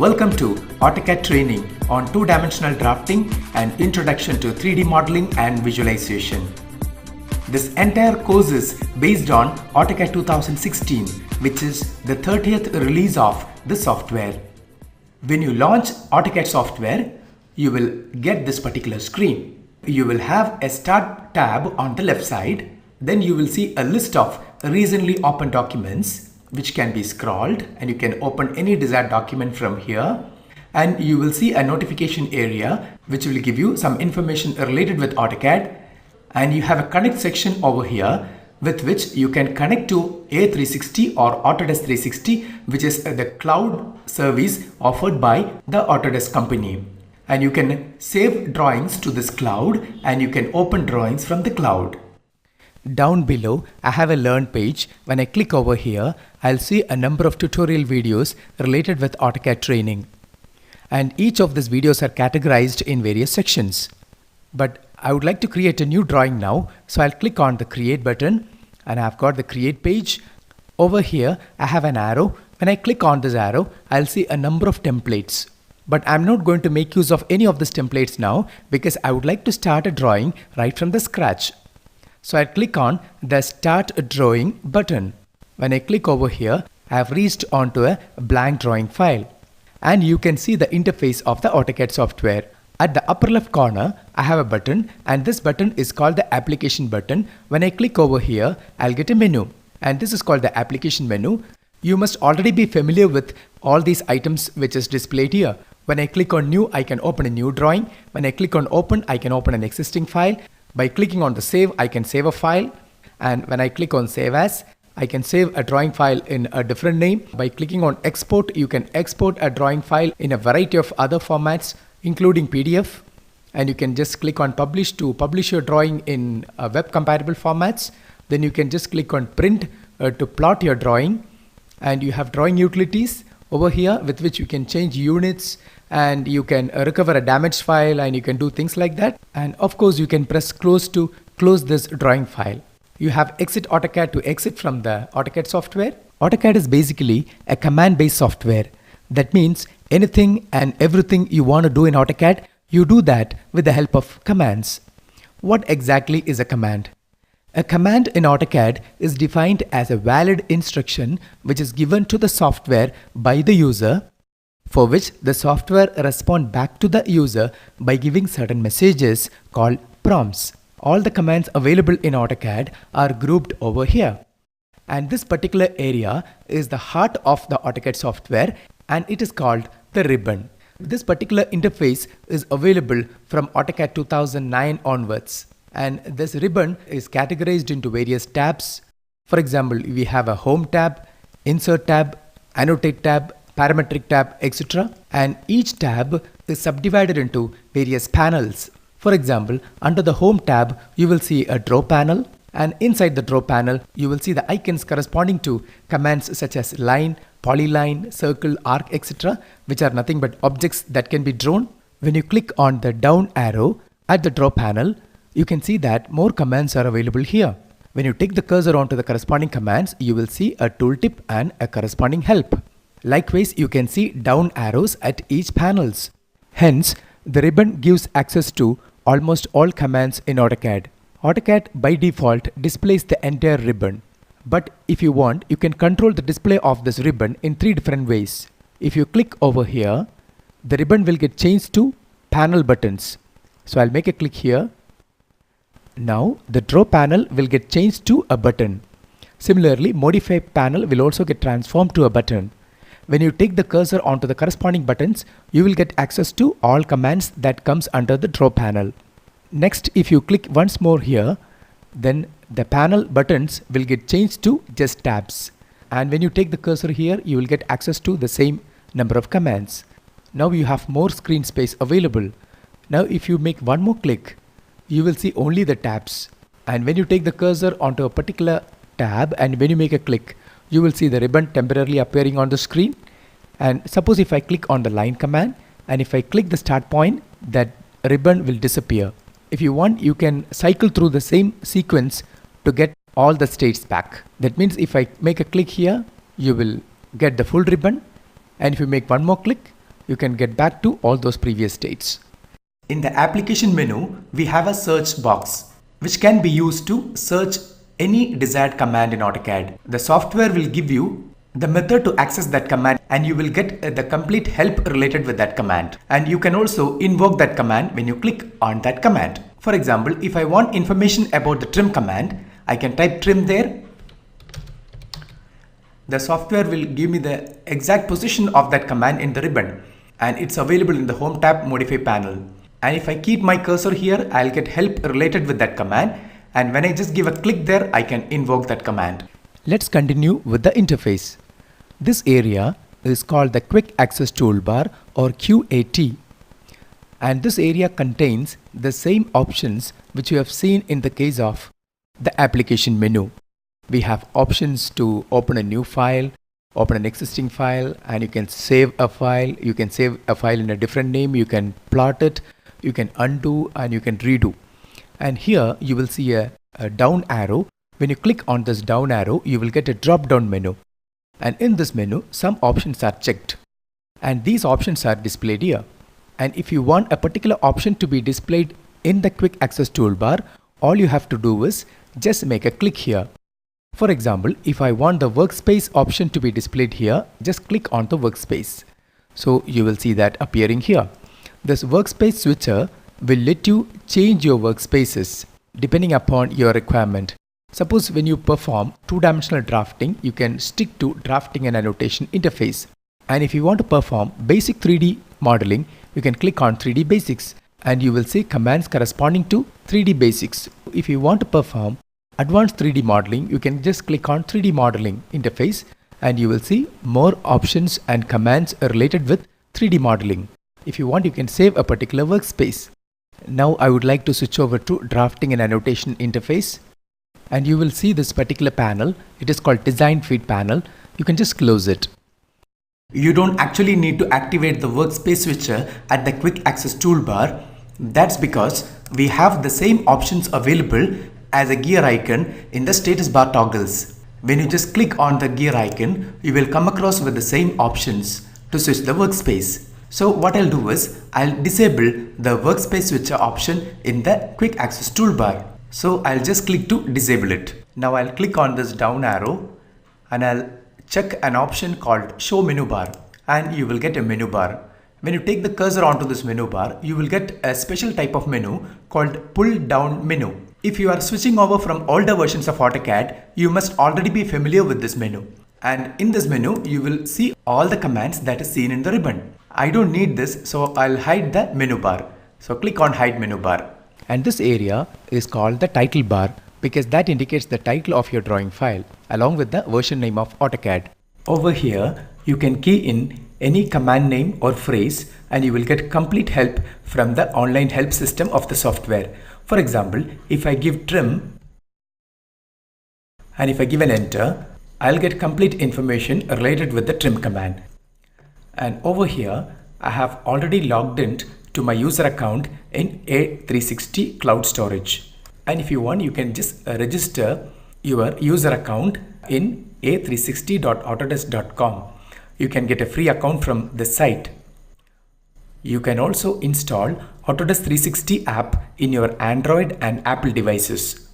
Welcome to AUTOcad training on two-dimensional drafting and introduction to 3D modeling and visualization. This entire course is based on AUTOcad 2016, which is the 30th release of the software. When you launch AUTOcad software, you will get this particular screen. You will have a Start tab on the left side. Then you will see a list of recently opened documents which can be scrolled, and you can open any desired document from here. And you will see a notification area which will give you some information related with AUTOcad. And you have a connect section over here with which you can connect to A360 or Autodesk 360, which is the cloud service offered by the Autodesk company. And you can save drawings to this cloud, and you can open drawings from the cloud. Down below, I have a Learn page. When I click over here, I'll see a number of tutorial videos related with AUTOcad training. And each of these videos are categorized in various sections. But I would like to create a new drawing now, so I'll click on the Create button, and I've got the Create page. Over here, I have an arrow. When I click on this arrow, I'll see a number of templates. But I'm not going to make use of any of these templates now because I would like to start a drawing right from the scratch. So I click on the Start Drawing button. When I click over here, I have reached onto a blank drawing file. And you can see the interface of the AUTOcad software. At the upper left corner, I have a button, and this button is called the Application button. When I click over here, I'll get a menu. And this is called the Application menu. You must already be familiar with all these items which is displayed here. When I click on New, I can open a new drawing. When I click on Open, I can open an existing file. By clicking on the Save, I can save a file. And when I click on Save As, I can save a drawing file in a different name. By clicking on Export, you can export a drawing file in a variety of other formats, including PDF. And you can just click on Publish to publish your drawing in web compatible formats. Then you can just click on Print to plot your drawing. And you have drawing utilities over here with which you can change units, and you can recover a damaged file, and you can do things like that. And of course, you can press close to close this drawing file. You have Exit AUTOcad to exit from the AUTOcad software. AUTOcad is basically a command-based software. That means anything and everything you want to do in AUTOcad, you do that with the help of commands. What exactly is a command? A command in AUTOcad is defined as a valid instruction which is given to the software by the user, for which the software responds back to the user by giving certain messages called prompts. All the commands available in AUTOcad are grouped over here. And this particular area is the heart of the AUTOcad software, and it is called the ribbon. This particular interface is available from AUTOcad 2009 onwards. And this ribbon is categorized into various tabs. For example, we have a Home tab, Insert tab, Annotate tab, Parametric tab, etc. And each tab is subdivided into various panels. For example, under the Home tab, you will see a Draw panel. And inside the Draw panel, you will see the icons corresponding to commands such as line, polyline, circle, arc, etc., which are nothing but objects that can be drawn. When you click on the down arrow at the Draw panel, you can see that more commands are available here. When you take the cursor onto the corresponding commands, you will see a tooltip and a corresponding help. Likewise, you can see down arrows at each panels. Hence, the ribbon gives access to almost all commands in AUTOcad. AUTOcad by default displays the entire ribbon. But if you want, you can control the display of this ribbon in three different ways. If you click over here, the ribbon will get changed to panel buttons. So I'll make a click here. Now the Draw panel will get changed to a button. Similarly, Modify panel will also get transformed to a button. When you take the cursor onto the corresponding buttons, you will get access to all commands that comes under the Draw panel. Next, if you click once more here, then the panel buttons will get changed to just tabs. And when you take the cursor here, you will get access to the same number of commands. Now you have more screen space available. Now if you make one more click, you will see only the tabs. And when you take the cursor onto a particular tab and when you make a click, you will see the ribbon temporarily appearing on the screen. And suppose if I click on the line command and if I click the start point, that ribbon will disappear. If you want, you can cycle through the same sequence to get all the states back. That means if I make a click here, you will get the full ribbon. And if you make one more click, you can get back to all those previous states. In the application menu, we have a search box which can be used to search any desired command in AUTOcad. The software will give you the method to access that command and you will get the complete help related with that command. And you can also invoke that command when you click on that command. For example, if I want information about the trim command, I can type trim there. The software will give me the exact position of that command in the ribbon, and it's available in the Home tab Modify panel. And if I keep my cursor here, I'll get help related with that command, and when I just give a click there, I can invoke that command. Let's continue with the interface. This area is called the Quick Access Toolbar or QAT, and this area contains the same options which you have seen in the case of the application menu. We have options to open a new file, open an existing file, and you can save a file. You can save a file in a different name, you can plot it, you can undo, and you can redo. And here you will see a down arrow. When you click on this down arrow, you will get a drop down menu. And in this menu, some options are checked. And these options are displayed here. And if you want a particular option to be displayed in the Quick Access Toolbar, all you have to do is just make a click here. For example, if I want the workspace option to be displayed here, just click on the workspace. So you will see that appearing here. This workspace switcher will let you change your workspaces depending upon your requirement. Suppose when you perform two-dimensional drafting, you can stick to drafting and annotation interface. And if you want to perform basic 3D modeling, you can click on 3D basics and you will see commands corresponding to 3D basics. If you want to perform advanced 3D modeling, you can just click on 3D modeling interface and you will see more options and commands related with 3D modeling. If you want, you can save a particular workspace. Now I would like to switch over to drafting and annotation interface, and you will see this particular panel. It is called Design Feed panel. You can just close it. You don't actually need to activate the workspace switcher at the Quick Access Toolbar. That's because we have the same options available as a gear icon in the status bar toggles. When you just click on the gear icon, you will come across with the same options to switch the workspace. So what I'll do is, I'll disable the workspace switcher option in the Quick Access Toolbar. So I'll just click to disable it. Now I'll click on this down arrow and I'll check an option called Show Menu Bar, and you will get a menu bar. When you take the cursor onto this menu bar, you will get a special type of menu called Pull Down Menu. If you are switching over from older versions of AUTOcad, you must already be familiar with this menu. And in this menu, you will see all the commands that is seen in the ribbon. I don't need this, so I'll hide the menu bar. So click on Hide Menu Bar. And this area is called the title bar because that indicates the title of your drawing file along with the version name of AUTOcad. Over here, you can key in any command name or phrase and you will get complete help from the online help system of the software. For example, if I give trim and if I give an enter, I'll get complete information related with the trim command. And over here, I have already logged in to my user account in A360 Cloud Storage. And if you want, you can just register your user account in a360.autodesk.com. You can get a free account from this site. You can also install Autodesk 360 app in your Android and Apple devices.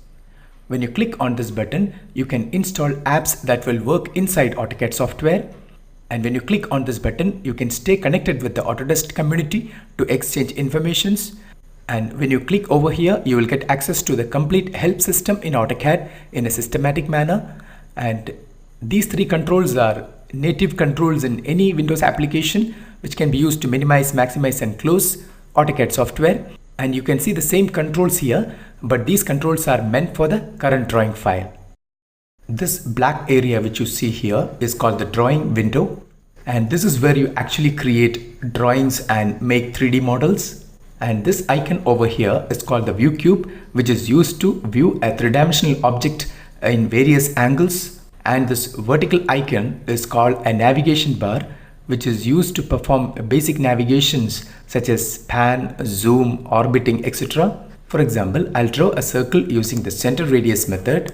When you click on this button, you can install apps that will work inside AUTOcad software. And when you click on this button, you can stay connected with the Autodesk community to exchange informations. And when you click over here, you will get access to the complete help system in AUTOcad in a systematic manner. And these three controls are native controls in any Windows application, which can be used to minimize, maximize, and close AUTOcad software. And you can see the same controls here, but these controls are meant for the current drawing file. This black area which you see here is called the drawing window, and this is where you actually create drawings and make 3D models. And this icon over here is called the view cube, which is used to view a three-dimensional object in various angles. And this vertical icon is called a navigation bar, which is used to perform basic navigations such as pan, zoom, orbiting, etc. For example, I'll draw a circle using the center radius method.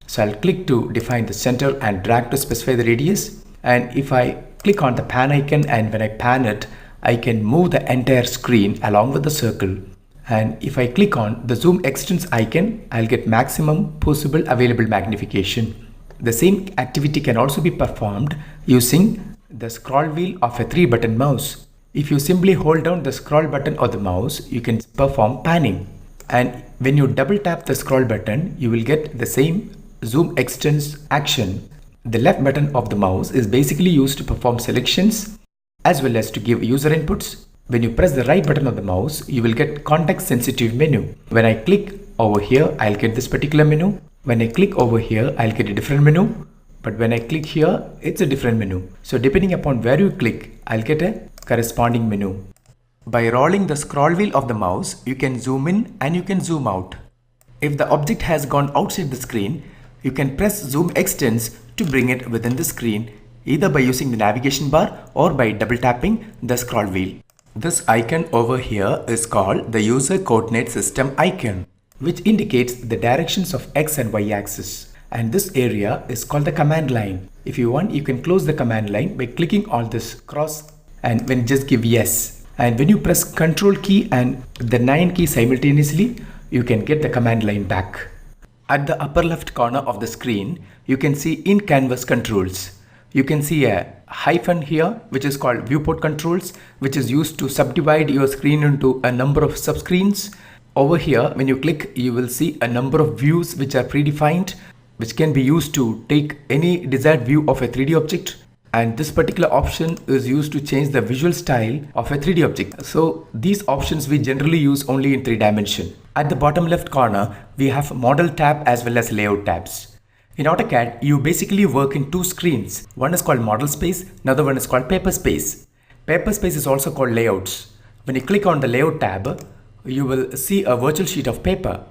So I'll click to define the center and drag to specify the radius. And if I click on the pan icon and when I pan it, I can move the entire screen along with the circle. And if I click on the zoom extends icon, I'll get maximum possible available magnification. The same activity can also be performed using the scroll wheel of a 3-button mouse. If you simply hold down the scroll button of the mouse, you can perform panning. And when you double tap the scroll button, you will get the same zoom extends action. The left button of the mouse is basically used to perform selections as well as to give user inputs. When you press the right button of the mouse, you will get context sensitive menu. When I click over here, I'll get this particular menu. When I click over here, I'll get a different menu. But when I click here, it's a different menu. So depending upon where you click, I'll get a corresponding menu. By rolling the scroll wheel of the mouse, you can zoom in and you can zoom out. If the object has gone outside the screen, you can press zoom extends to bring it within the screen, either by using the navigation bar or by double tapping the scroll wheel. This icon over here is called the user coordinate system icon, which indicates the directions of X and Y axis. And this area is called the command line. If you want, you can close the command line by clicking on this cross and then just give yes. And when you press Ctrl key and the 9 key simultaneously, you can get the command line back. At the upper left corner of the screen, you can see in canvas controls. You can see a hyphen here, which is called viewport controls, which is used to subdivide your screen into a number of subscreens. Over here, when you click, you will see a number of views which are predefined, which can be used to take any desired view of a 3D object. And this particular option is used to change the visual style of a 3D object. So these options we generally use only in 3 dimension. At the bottom left corner, we have model tab as well as layout tabs. In AutoCAD, you basically work in 2 screens. One is called model space, another one is called paper space. Paper space is also called layouts. When you click on the layout tab, you will see a virtual sheet of paper.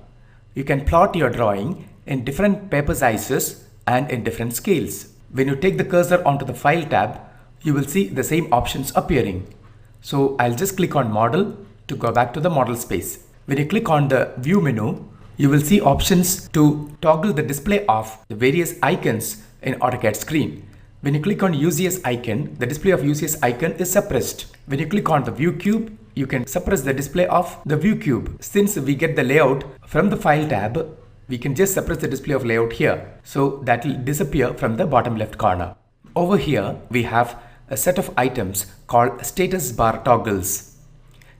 You can plot your drawing in different paper sizes and in different scales. When you take the cursor onto the file tab, you will see the same options appearing. So I'll just click on model to go back to the model space. When you click on the view menu, you will see options to toggle the display of the various icons in AutoCAD screen. When you click on UCS icon, the display of UCS icon is suppressed. When you click on the view cube, you can suppress the display of the view cube. Since we get the layout from the file tab, we can just suppress the display of layout here. So that will disappear from the bottom left corner. Over here, we have a set of items called status bar toggles.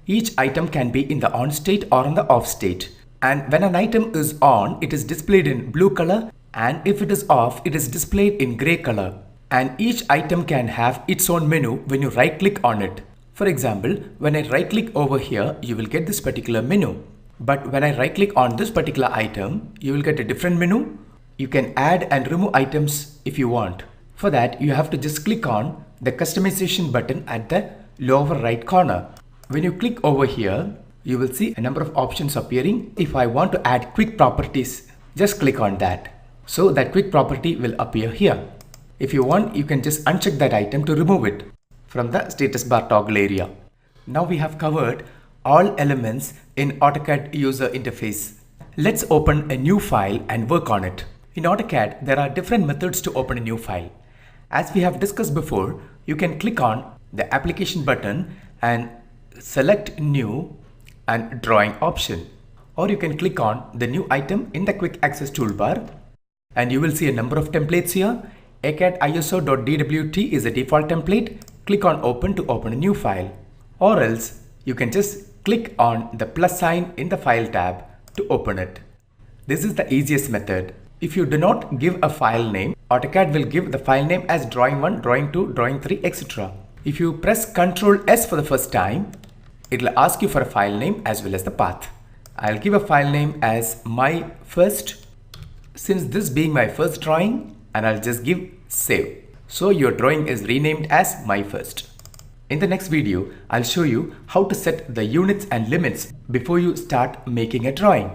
Each item can be in the on state or in the off state. And when an item is on, it is displayed in blue color, and if it is off, it is displayed in gray color. And each item can have its own menu when you right click on it. For example, when I right click over here, you will get this particular menu. But when I right click on this particular item, you will get a different menu. You can add and remove items if you want. For that, you have to just click on the customization button at the lower right corner. When you click over here, you will see a number of options appearing. If I want to add quick properties, just click on that. So that quick property will appear here. If you want, you can just uncheck that item to remove it from the status bar toggle area. Now we have covered all elements in AutoCAD user interface. Let's open a new file and work on it. In AutoCAD, there are different methods to open a new file. As we have discussed before, you can click on the application button and select new and drawing option. Or you can click on the new item in the quick access toolbar and you will see a number of templates here. AutoCAD ISO.dwt is the default template. Click on open to open a new file. Or else you can just click on the plus sign in the file tab to open it. This is the easiest method. If you do not give a file name, AutoCAD will give the file name as drawing 1, drawing 2, drawing 3, etc. If you press Ctrl S for the first time, it will ask you for a file name as well as the path. I'll give a file name as my first, since this being my first drawing, and I'll just give save. So your drawing is renamed as my first. In the next video, I'll show you how to set the units and limits before you start making a drawing.